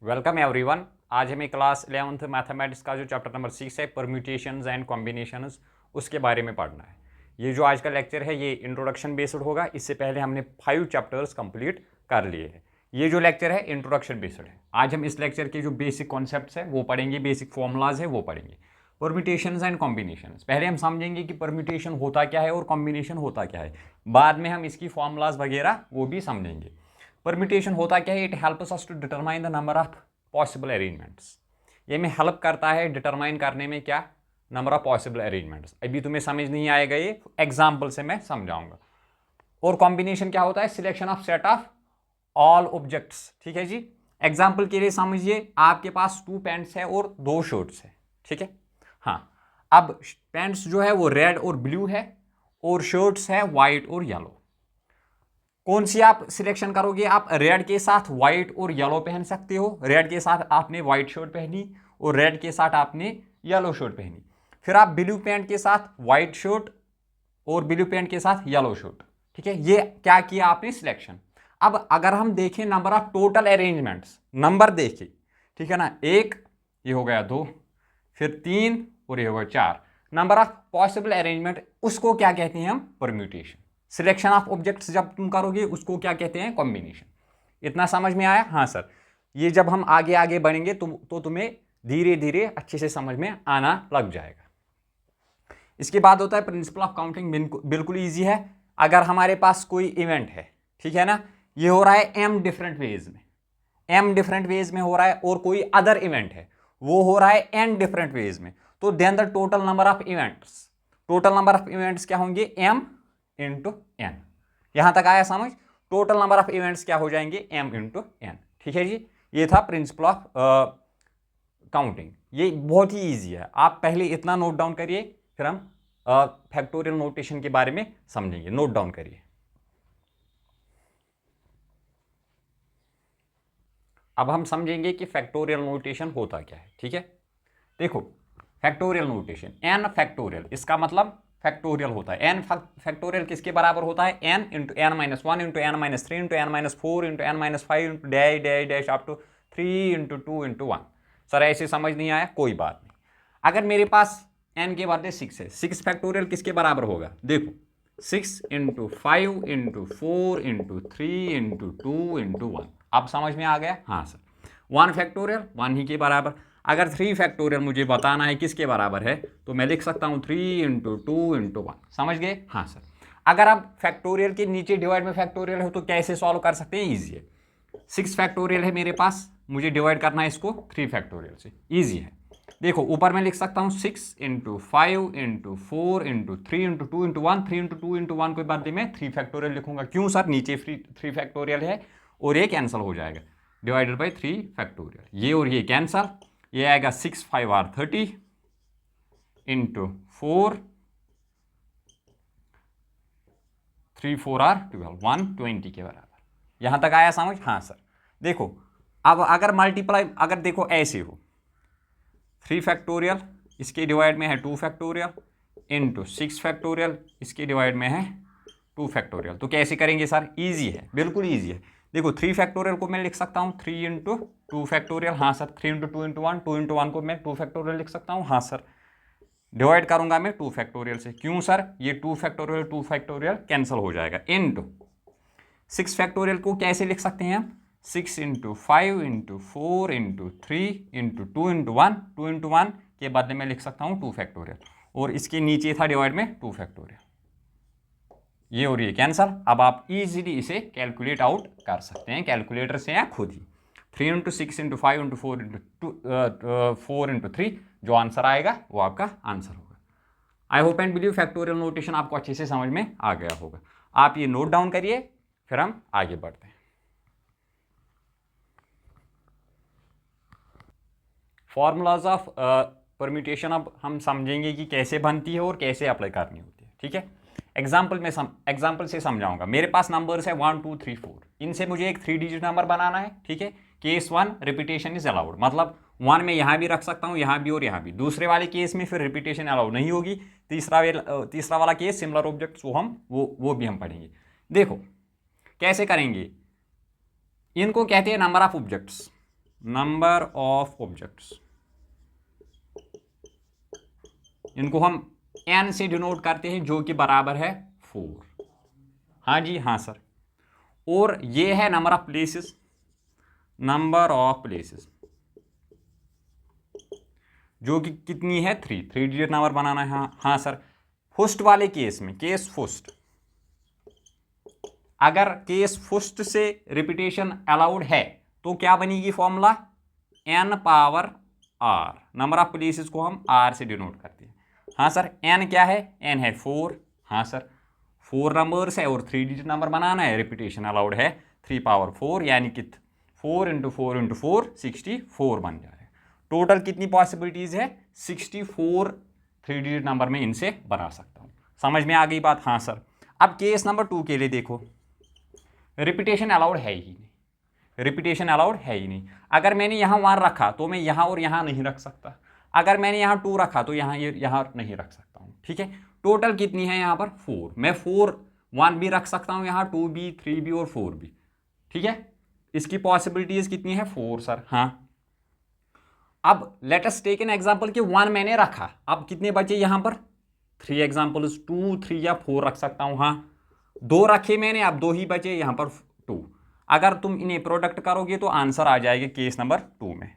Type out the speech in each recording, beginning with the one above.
Welcome everyone. आज हमें class 11th mathematics का जो चैप्टर नंबर 6 है परम्यूटेशंस एंड कॉम्बिनेशंस उसके बारे में पढ़ना है। ये जो आज का लेक्चर है ये इंट्रोडक्शन बेस्ड होगा। इससे पहले हमने 5 चैप्टर्स कंप्लीट कर लिए हैं। ये जो लेक्चर है इंट्रोडक्शन बेस्ड है। आज हम इस लेक्चर के जो बेसिक कॉन्सेप्ट्स है वो पढ़ेंगे, बेसिक फॉर्मूलाज है वो पढ़ेंगे। परम्यूटेशंस एंड कॉम्बिनेशंस पहले हम समझेंगे कि परम्यूटेशन होता क्या है और कॉम्बिनेशन होता क्या है। बाद में हम इसकी फॉर्मूलाज वगैरह वो भी समझेंगे। परम्यूटेशन होता क्या है? It helps us to determine the number of possible arrangements. ये में हेल्प करता है डिटरमाइन करने में क्या? Number of possible arrangements. अभी तुम्हें समझ नहीं आएगा, ये एग्जाम्पल से मैं समझाऊंगा। और कॉम्बिनेशन क्या होता है? Selection of set of all objects. ठीक है जी। एग्जाम्पल के लिए समझिए, आपके पास 2 पैंट्स है और 2 शर्ट्स है। ठीक है, हाँ। अब पैंट्स जो है वो रेड और ब्लू है और शर्ट्स है वाइट और येलो। कौन सी आप सिलेक्शन करोगे? आप रेड के साथ व्हाइट और येलो पहन सकते हो। रेड के साथ आपने व्हाइट शर्ट पहनी और रेड के साथ आपने येलो शर्ट पहनी। फिर आप ब्लू पैंट के साथ व्हाइट शर्ट और ब्लू पैंट के साथ येलो शर्ट। ठीक है, ये क्या किया आपने? सिलेक्शन। अब अगर हम देखें number of total arrangements, number देखें, ठीक है ना, 1, ये हो गया 2, फिर 3 और ये हो गया 4। नंबर ऑफ पॉसिबल अरेंजमेंट, उसको क्या कहते हैं हम? परम्यूटेशन। सिलेक्शन ऑफ ऑब्जेक्ट्स जब तुम करोगे उसको क्या कहते हैं? कॉम्बिनेशन। इतना समझ में आया? हाँ सर। ये जब हम आगे आगे बढ़ेंगे तो तुम्हें धीरे धीरे अच्छे से समझ में आना लग जाएगा। इसके बाद होता है प्रिंसिपल ऑफ काउंटिंग। बिल्कुल ईजी है। अगर हमारे पास कोई इवेंट है, ठीक है ना, ये हो रहा है m डिफरेंट वेज में, m डिफरेंट वेज में हो रहा है, और कोई अदर इवेंट है वो हो रहा है n डिफरेंट वेज में, तो then the total number of events, total number of events क्या होंगे? m into n। यहां तक आया समझ? टोटल नंबर ऑफ इवेंट्स क्या हो जाएंगे? m into n। ठीक है जी। ये था प्रिंसिपल ऑफ काउंटिंग। ये बहुत ही ईजी है। आप पहले इतना नोट डाउन करिए, फिर हम फैक्टोरियल नोटेशन के बारे में समझेंगे। नोट डाउन करिए। अब हम समझेंगे कि फैक्टोरियल नोटेशन होता क्या है। ठीक है, देखो फैक्टोरियल नोटेशन, n फैक्टोरियल, इसका मतलब फैक्टोरियल होता है। n फैक्टोरियल किसके बराबर होता है? n into n minus 1 into n minus 3 into n minus 4 into n minus 5 into dash dash dash up to 3 into 2 into 1। Sir ऐसे समझ नहीं आया? कोई बात नहीं। अगर मेरे पास n के बदले 6 है, 6 फैक्टोरियल किसके बराबर होगा? देखो 6 into 5 into 4 into 3 into 2 into 1। अब समझ में आ गया? हाँ सर। 1 फैक्टोरियल 1 ही के बराबर। अगर 3 फैक्टोरियल मुझे बताना है किसके बराबर है, तो मैं लिख सकता हूँ 3 इंटू 2 इंटू 1। समझ गए? हाँ सर। अगर आप फैक्टोरियल के नीचे डिवाइड में फैक्टोरियल हो तो कैसे सॉल्व कर सकते हैं? ईजी है। 6 फैक्टोरियल है मेरे पास, मुझे डिवाइड करना है इसको 3 फैक्टोरियल से। ईजी है। देखो ऊपर मैं लिख सकता हूँ 6 into 5 into 4 into 3 into 2 into 1। 3 into 2 into 1 के बाद मैं 3 फैक्टोरियल लिखूंगा। क्यों सर? नीचे 3 फैक्टोरियल है और ये कैंसिल हो जाएगा, डिवाइडेड बाई 3 फैक्टोरियल। ये और ये कैंसल, ये आएगा 6 5 आर 30 इंटू 4 3 4 आर 12, 120 के बराबर। यहां तक आया समझ? हाँ सर। देखो अब अगर मल्टीप्लाई, अगर देखो ऐसे हो 3 फैक्टोरियल, इसके डिवाइड में है 2 फैक्टोरियल इंटू 6 फैक्टोरियल, इसके डिवाइड में है 2 फैक्टोरियल। तो कैसे करेंगे सर? ईजी है, बिल्कुल ईजी है। देखो 3 फैक्टोरियल को मैं लिख सकता हूँ 3 इंटू 2 फैक्टोरियल। हाँ सर। 3 इंटू 2 इंटू 1, 2 इंटू 1 को मैं 2 फैक्टोरियल लिख सकता हूँ। हाँ सर। डिवाइड करूंगा मैं 2 फैक्टोरियल से। क्यों सर? ये 2 फैक्टोरियल कैंसिल हो जाएगा। इंटू 6 फैक्टोरियल को कैसे लिख सकते हैं हम? 6 into 5 into 4 into 3 into 2 into 1। 2 into 1 के बाद में लिख सकता हूँ 2 फैक्टोरियल, और इसके नीचे था डिवाइड में 2 फैक्टोरियल। ये और ये कैंसल। अब आप इजीली इसे कैलकुलेट आउट कर सकते हैं कैलकुलेटर से या खुद ही। 3 into 6 into 5 into 4 into 4 into 3, जो आंसर आएगा वो आपका आंसर होगा। I hope and believe factorial notation आपको अच्छे से समझ में आ गया होगा। आप ये नोट डाउन करिए, फिर हम आगे बढ़ते हैं। फॉर्मूलाज ऑफ परम्यूटेशन अब हम समझेंगे कि कैसे बनती है और कैसे अप्लाई करनी होती है। ठीक है, एग्जाम्पल से समझाऊंगा। मेरे पास नंबर्स है 1 2 3 4। इनसे मुझे एक 3 डिजिट नंबर बनाना है। ठीक है, केस 1 रिपीटेशन इज अलाउड, मतलब 1 में यहाँ भी रख सकता हूँ, यहाँ भी और यहाँ भी। दूसरे वाले केस में फिर रिपीटेशन अलाउड नहीं होगी। तीसरा वाला केस सिमिलर ऑब्जेक्ट्स, वो भी हम पढ़ेंगे। देखो कैसे करेंगे। इनको कहते हैं number of objects. Number of objects, इनको हम n से डिनोट करते हैं, जो कि बराबर है 4। हाँ जी हाँ सर। और ये है number of places, number of places जो कि कितनी है 3 डिजिट नंबर बनाना है। हाँ हाँ सर। फर्स्ट वाले केस में, केस फर्स्ट, अगर केस फर्स्ट से रिपीटेशन अलाउड है तो क्या बनेगी formula, n power r, number of places को हम r से डिनोट करते हैं। हाँ सर। n क्या है, n है 4। हाँ सर, 4 नंबर्स है और 3 डिजिट नंबर बनाना है, रिपीटेशन अलाउड है 3 पावर 4, यानी कि 4 इंटू 4 इंटू 4 64 बन जाए। टोटल कितनी पॉसिबिलिटीज है, 64 3 डिजिट नंबर में इनसे बना सकता हूँ। समझ में आ गई बात। हाँ सर। अब केस नंबर 2 के लिए देखो, रिपीटेशन अलाउड है ही नहीं, रिपीटेशन अलाउड है ही नहीं। अगर मैंने यहाँ 1 रखा तो मैं यहाँ और यहाँ नहीं रख सकता, अगर मैंने यहाँ 2 रखा तो यहाँ नहीं रख सकता हूँ। ठीक है। टोटल कितनी है यहाँ पर 4, मैं 4 1 भी रख सकता हूँ यहाँ, 2 भी, 3 भी और 4 भी। ठीक है। इसकी पॉसिबिलिटीज कितनी है 4 सर। हाँ। अब let us take an example कि 1 मैंने रखा, अब कितने बचे यहाँ पर 3 एग्जांपल्स, 2 3 या 4 रख सकता हूँ। हाँ। 2 रखे मैंने, अब 2 ही बचे यहाँ पर 2। अगर तुम इन्हें प्रोडक्ट करोगे तो आंसर आ जाएगा केस नंबर 2 में।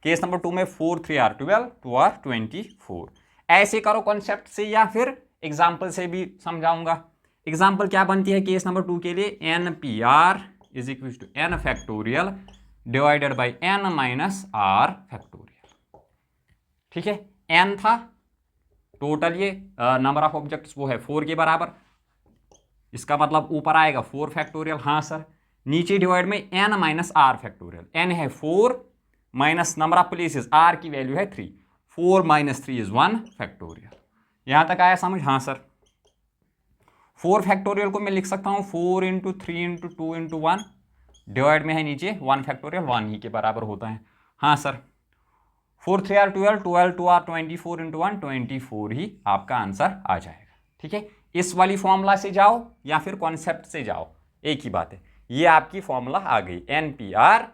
केस नंबर 2 में 4 3 आर 12, 2 आर 24। ऐसे करो कॉन्सेप्ट से या फिर एग्जाम्पल से भी समझाऊंगा। एग्जाम्पल क्या बनती है केस नंबर 2 के लिए, n P r is equal to n factorial divided by n minus r factorial. ठीक है। एन था टोटल, ये नंबर ऑफ ऑब्जेक्ट्स वो है 4 के बराबर, इसका मतलब ऊपर आएगा 4 फैक्टोरियल। हाँ सर। नीचे डिवाइड में n minus r factorial, n है 4 minus number of places, r की वैल्यू है 3, 4 माइनस 3 इज 1 फैक्टोरियल। यहां तक आया समझ। हाँ सर। 4 फैक्टोरियल को मैं लिख सकता हूं 4 इंटू 3 इंटू 2 इंटू 1, डिवाइड में है नीचे 1 फैक्टोरियल, 1 ही के बराबर होता है। हाँ सर। 4 3 आर 12, 12 2 आर 24 इंटू 1, 24 ही आपका आंसर आ जाएगा। ठीक है। इस वाली फॉर्मूला से जाओ या फिर कॉन्सेप्ट से जाओ, एक ही बात है। ये आपकी फॉर्मूला आ गई, एन पी आर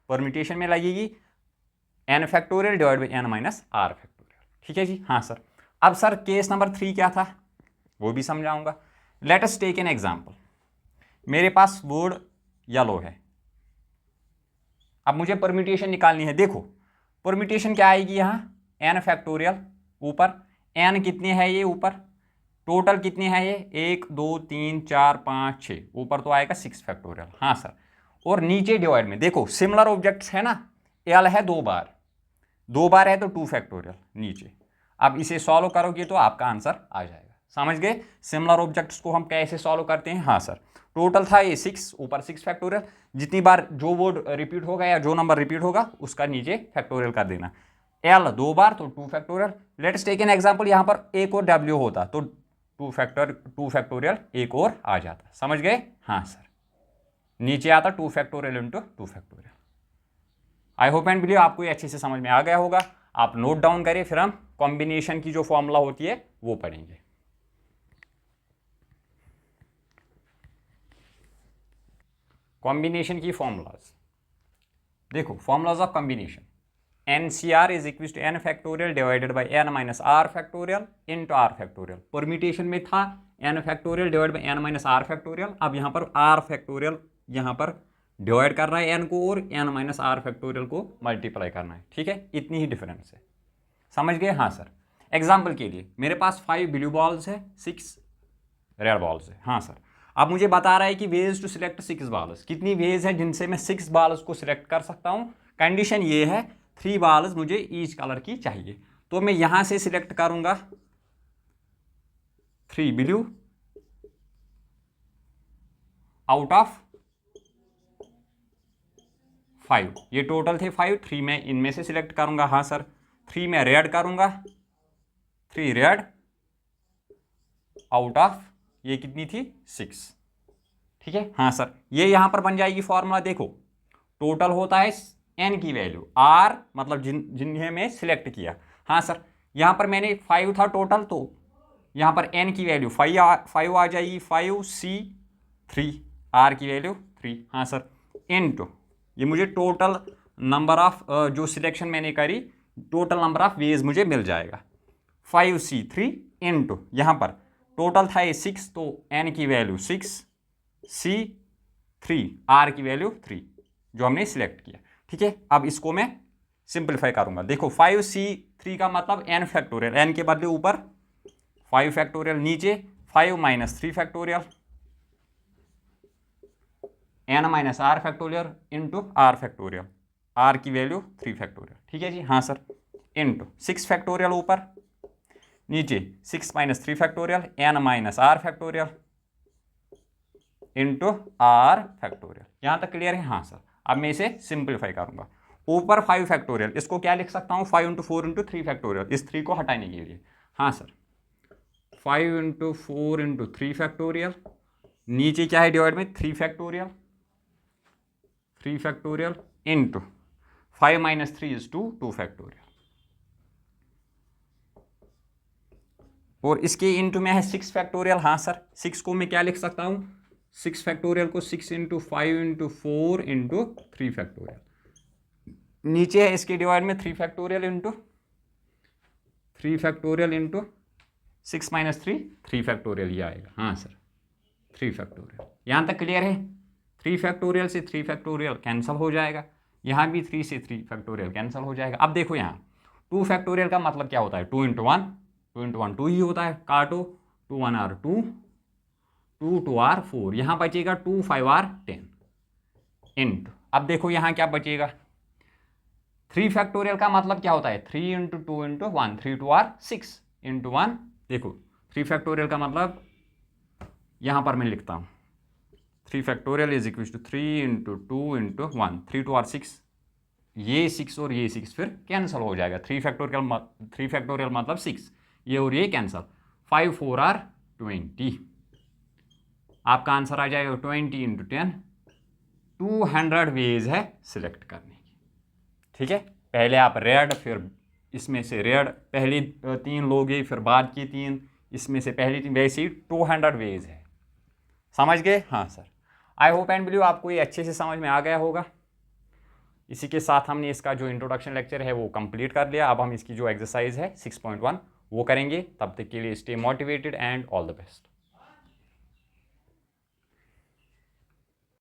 परम्यूटेशन में लगेगी n factorial divide by n minus r factorial. ठीक है जी। हाँ सर। अब सर केस नंबर 3 क्या था वो भी समझाऊंगा। Let us take an example. मेरे पास वर्ड येलो है, अब मुझे परम्यूटेशन निकालनी है। देखो परम्यूटेशन क्या आएगी यहाँ, एन फैक्टोरियल ऊपर, एन कितने हैं ये ऊपर, टोटल कितने हैं ये 1 2 3 4 5 6, ऊपर तो आएगा 6 फैक्टोरियल। हाँ सर। और नीचे डिवाइड में देखो सिमिलर ऑब्जेक्ट्स है ना, एल है 2 बार, 2 बार है तो 2 फैक्टोरियल नीचे। अब इसे सॉल्व करोगे तो आपका आंसर आ जाएगा। समझ गए सिमिलर ऑब्जेक्ट्स को हम कैसे सॉल्व करते हैं। हाँ सर। टोटल था ये 6, ऊपर 6 फैक्टोरियल, जितनी बार जो वर्ड रिपीट होगा या जो नंबर रिपीट होगा उसका नीचे फैक्टोरियल कर देना। एल 2 बार तो 2 factorial. Let's take an example, यहाँ पर एक और डब्ल्यू होता तो 2 फैक्टोरियल एक और आ जाता। समझ गए। हाँ सर। नीचे आता 2 factorial into 2 factorial. I hope and believe आपको ये अच्छे से समझ में आ गया होगा। आप नोट डाउन करिए, फिर हम कॉम्बिनेशन की जो फॉर्मूला होती है वो पढ़ेंगे। कॉम्बिनेशन की फॉर्मूलाज देखो, formulas of combination, NCR is equal to n factorial divided by n minus r factorial into r factorial. Permutation में था n factorial divide by n minus r factorial, अब यहाँ पर आर फैक्टोरियल यहाँ पर divide करना है एन को और एन माइनस आर फैक्टोरियल को मल्टीप्लाई करना है। ठीक है। इतनी ही डिफरेंस है। समझ गए। हाँ सर। एग्जाम्पल के लिए मेरे पास 5 ब्लू बॉल्स है, 6 रेड बॉल्स है। हाँ सर। अब मुझे बता रहा है कि वेज टू सिलेक्ट 6 बॉल्स, कितनी वेज है जिनसे मैं 6 बॉल्स को सिलेक्ट कर सकता हूँ। कंडीशन ये है 3 बॉल्स मुझे ईच कलर की चाहिए, तो मैं यहां से सिलेक्ट करूंगा 3 ब्लू आउट ऑफ 5, ये टोटल थे 5, 3 मैं इनमें से सिलेक्ट करूंगा। हाँ सर। 3 मैं रेड करूंगा, 3 रेड आउट ऑफ ये कितनी थी 6। ठीक है। हाँ सर। ये यहां पर बन जाएगी फॉर्मूला। देखो टोटल होता है एन की वैल्यू, आर मतलब जिन्हें मैं सिलेक्ट किया। हाँ सर। यहां पर मैंने 5 था टोटल, तो यहां पर एन की वैल्यू 5 आ जाएगी, 5C 3, आर की वैल्यू 3। हाँ सर। इनटू ये मुझे टोटल नंबर ऑफ जो सिलेक्शन मैंने करी, टोटल नंबर ऑफ वेज मुझे मिल जाएगा। 5C3 इंटू यहाँ पर टोटल था ये 6, तो n की वैल्यू 6, C3 R की वैल्यू 3 जो हमने सिलेक्ट किया। ठीक है, अब इसको मैं सिंपलीफाई करूंगा। देखो 5C3 का मतलब n फैक्टोरियल, n के बदले ऊपर 5 फैक्टोरियल, नीचे 5 minus 3 factorial, n minus r factorial into r factorial, r की वैल्यू 3 फैक्टोरियल। ठीक है जी, हाँ सर, इंटू 6 फैक्टोरियल ऊपर, नीचे 6 minus 3 factorial, n minus r factorial into r factorial. यहां तक क्लियर है? हाँ सर। अब मैं इसे सिंपलीफाई करूंगा। ऊपर 5 फैक्टोरियल, इसको क्या लिख सकता हूँ? 5 इंटू 4 इंटू 3 फैक्टोरियल, इस 3 को हटाने के लिए। हाँ सर, 5 इंटू 4 इंटू 3 फैक्टोरियल, नीचे क्या है डिवाइड में 3 factorial, 3 factorial into 5 minus 3 is 2 factorial, और इसके इंटू में है 6 फैक्टोरियल। हाँ सर, 6 को मैं क्या लिख सकता हूँ? 6 फैक्टोरियल को 6 इंटू 5 इंटू 4 इंटू 3 फैक्टोरियल, नीचे है इसके डिवाइड में 3 factorial into 3 factorial into 6 minus 3 factorial, ये आएगा। हाँ सर, 3 फैक्टोरियल। यहाँ तक क्लियर है? 3 फैक्टोरियल से 3 फैक्टोरियल कैंसिल हो जाएगा, यहाँ भी 3 से 3 फैक्टोरियल कैंसिल हो जाएगा। अब देखो यहाँ 2 फैक्टोरियल का मतलब क्या होता है? 2 इंटू 1, 2 इंटू 1 2 ही होता है, काटो, 2 1 आर 2, 2 2 आर 4, यहाँ बचेगा 2 5 आर 10 इंटू, अब देखो यहाँ क्या बचेगा? 3 फैक्टोरियल का मतलब क्या होता है? 3 इंटू 2 इंटू 1, 3 2 आर 6 इंटू 1। देखो 3 फैक्टोरियल का मतलब यहाँ पर मैं लिखता हूँ, 3 factorial is equal to 3 into 2 into 1, 3 2 are 6, ये 6 और ये 6 फिर कैंसिल हो जाएगा। 3 फैक्टोरियल मतलब 6, ये और ये कैंसिल, 5 4 आर 20, आपका आंसर आ जाएगा 20 इंटू 10, 200 वेज है सिलेक्ट करने की। ठीक है, पहले आप रेड, फिर इसमें से रेड पहली 3 लोगे, फिर बाद की 3, इसमें से पहली 3, वैसे ही 200 वेज है। समझ गए? हाँ sir. I hope and believe आपको ये अच्छे से समझ में आ गया होगा। इसी के साथ हमने इसका जो इंट्रोडक्शन लेक्चर है वो कंप्लीट कर लिया। अब हम इसकी जो एक्सरसाइज है 6.1 वो करेंगे। तब तक के लिए stay motivated and all the best.